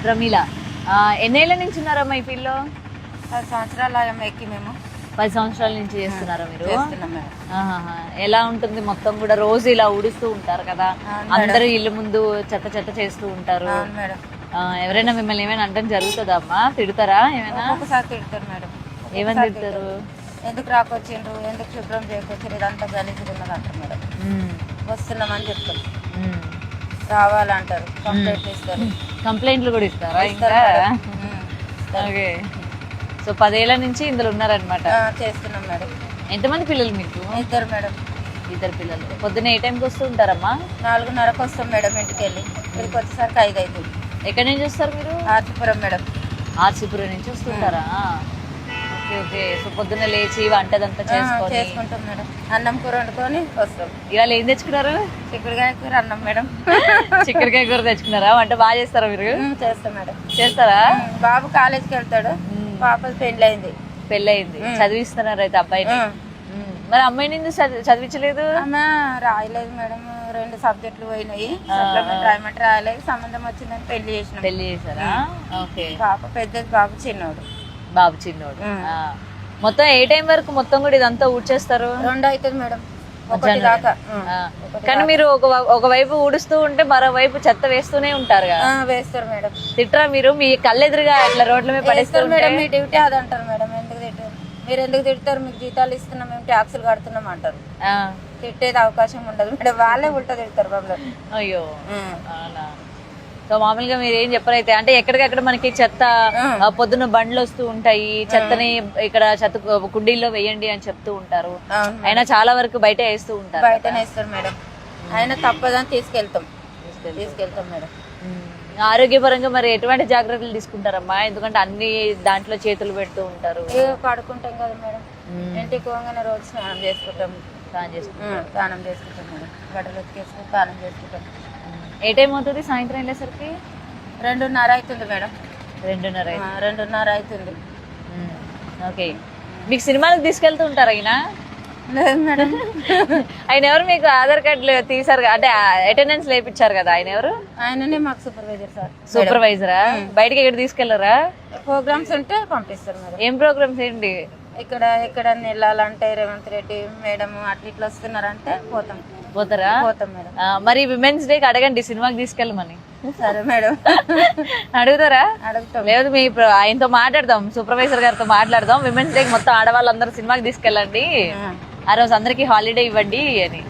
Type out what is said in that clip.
ప్రమీల. ఎన్నేళ్ళ నుంచి ఉన్నారమ్మా ఈ ఫీల్డ్లో? 10 సంవత్సరాలు ఎక్కి మేము 10 సంవత్సరాల నుంచి చేస్తున్నారా మీరు? చేస్తున్నాం మేడం. ఆహాహా. ఎలా ఉంటుంది మొత్తం కూడా? రోజు ఇలా ఊడుస్తూ ఉంటారు కదా, అందరూ ఇల్లు ముందు చెత్త చెత్త చేస్తూ ఉంటారు. అవును మేడం. ఎవరైనా మిమ్మల్ని ఏమైనా అంటే జరుగుతుందా అమ్మా? తిడతారా ఏమైనా? ఒకసారి తిడతారు మేడం. ఏమని తిడతారు? ఎందుకు రాకొచ్చిండ్రు, ఎందుకు శుభ్రం చేయకొచ్చారు, ఇదంతా గలీజ్గా ఉన్నది అంటారు మేడం. వస్తున్నామని చెప్తారు, రావాలంటారు, కంప్లైంట్ ఇస్తారు. కంప్లైంట్లు కూడా ఇస్తారా ఇంకా? ఓకే. సో 10 ఏళ్ల నుంచి ఇందులో ఉన్నారనమాట. చేస్తున్నాం మేడం. ఎంతమంది పిల్లలు మీకు? 2 మేడం. 2 పిల్లలు. పొద్దున్న ఏ టైంకి వస్తూ ఉంటారమ్మా? 4:30కి వస్తాం మేడం ఇంటికి వెళ్ళి. ఇక్కడికి వచ్చేసరికి 5 అవుతుంది. ఎక్కడి నుంచి వస్తారు మీరు? ఆర్చిపురం మేడం. ఆర్చిపురం నుంచి వస్తుంటారా? Okay okay. సో పొద్దున్న లేచి వంటదంతా చేసుకుంటాం మేడం. అన్నం కూర వండుకొని వస్తాం. ఇవాళ ఏం తెచ్చుకున్నారు? చిక్కుడుకాయ కూర అన్నం మేడం. చిక్కుడుకాయ కూర తెచ్చుకున్నారా? వంట బాగా చేస్తారా మీరు? చేస్తాం మేడం. చేస్తారా? బాబు కాలేజ్కి వెళ్తాడు, పాప పెళ్ళయింది. పెళ్ళయింది. చదివిస్తున్నారు అయితే అబ్బాయిని? మరి అమ్మాయిని ఎందుకు చదివించలేదు? ఆమె రాయలేదు మేడం, 2 సబ్జెక్టులు పోయినాయి, రాయమంటే రాయలేదు. సంబంధం వచ్చిందని పెళ్లి చేసినాం. పెళ్లి చేశారా? ఓకే. పాప పెద్దది, బాబు చిన్నోడు. బాబు చిన్నోడు. మొత్తం ఏ టైం వరకు మొత్తం కూడా ఇదంతా ఊడ్చేస్తారు? 2 అవుతుంది మేడం, 1 దాకా. కానీ మీరు ఒకవైపు ఊడుస్తూ ఉంటే మరోవైపు చెత్త వేస్తూనే ఉంటారు కదా? వేస్తారు మేడం. తిట్టరా మీరు? మీ కళ్ళెదురుగా అట్లా రోడ్ల మీద పడేస్తారు మేడం. మీ డ్యూటీ అది అంటారు మేడం. ఎందుకు తిట్టారు మీరు? ఎందుకు తిడతారు? మీకు జీతాలు ఇస్తున్నాం, మేము ట్యాక్సులు కడుతున్నాం అంటారు. తిట్టేది అవకాశం ఉండదు మేడం, వాళ్ళే ఉల్టా తిడతారు బాబు. అయ్యో. సో మామూలుగా మీరు ఏం చెప్పరైతే, అంటే ఎక్కడికక్కడ మనకి చెత్త పొద్దున్న బండ్లు వస్తూ ఉంటాయి, చెత్తని ఇక్కడ చెత్త కుండీల్లో వేయండి అని చెప్తూ ఉంటారు, అయినా చాలా వరకు బయట వేస్తూ ఉంటారు. బయటనే వేస్తారు మేడం, అయినా తప్పదని తీసుకెళ్తాం మేడం. ఆరోగ్యపరంగా మరి ఎటువంటి జాగ్రత్తలు తీసుకుంటారమ్మా? ఎందుకంటే అన్ని దాంట్లో చేతులు పెడుతూ ఉంటారు. కడుక్కుంటాం కదా మేడం, ఇంటికి పోగానే రోజు స్నానం చేసుకుంటాం. స్నానం చేసుకుంటాం మేడం, బట్టలు ఉతికేసుకుని స్నానం చేసుకుంటాం. ఏ టైం అవుతుంది సాయంత్రం వెళ్ళేసరికి? 2:30 అవుతుంది మేడం. 2:30 అవుతుంది. ఓకే. మీకు సినిమాలకు తీసుకెళ్తూ ఉంటారు ఆయన? లేదు మేడం. ఆయన ఎవరు? మీకు ఆధార్ కార్డులు తీసారు అంటే అటెండెన్స్ లేపించారు కదా, ఆయన ఎవరు? ఆయననే మాకు సూపర్వైజర్ సార్. సూపర్వైజరా? బయటకి ఎక్కడ తీసుకెళ్లరా? ప్రోగ్రామ్స్ ఉంటే పంపిస్తారు మేడం. ఏం ప్రోగ్రామ్స్ ఏంటి? ఇక్కడ వెళ్ళాలంటే రేవంత్ రెడ్డి మేడం అట్లా ఇట్లా వస్తున్నారంటే పోతారా? పోతాం మేడం. మరి విమెన్స్ డే అడగండి సినిమాకి తీసుకెళ్ళమని. సరే మేడం. అడుగుతారా? అడుగుతాం. లేదు మీ ఆయనతో మాట్లాడదాం, సూపర్వైజర్ గారితో మాట్లాడదాం. విమెన్స్ డే మొత్తం ఆడవాళ్ళందరూ సినిమాకి తీసుకెళ్ళండి, ఆ రోజు అందరికి హాలిడే ఇవ్వండి అని.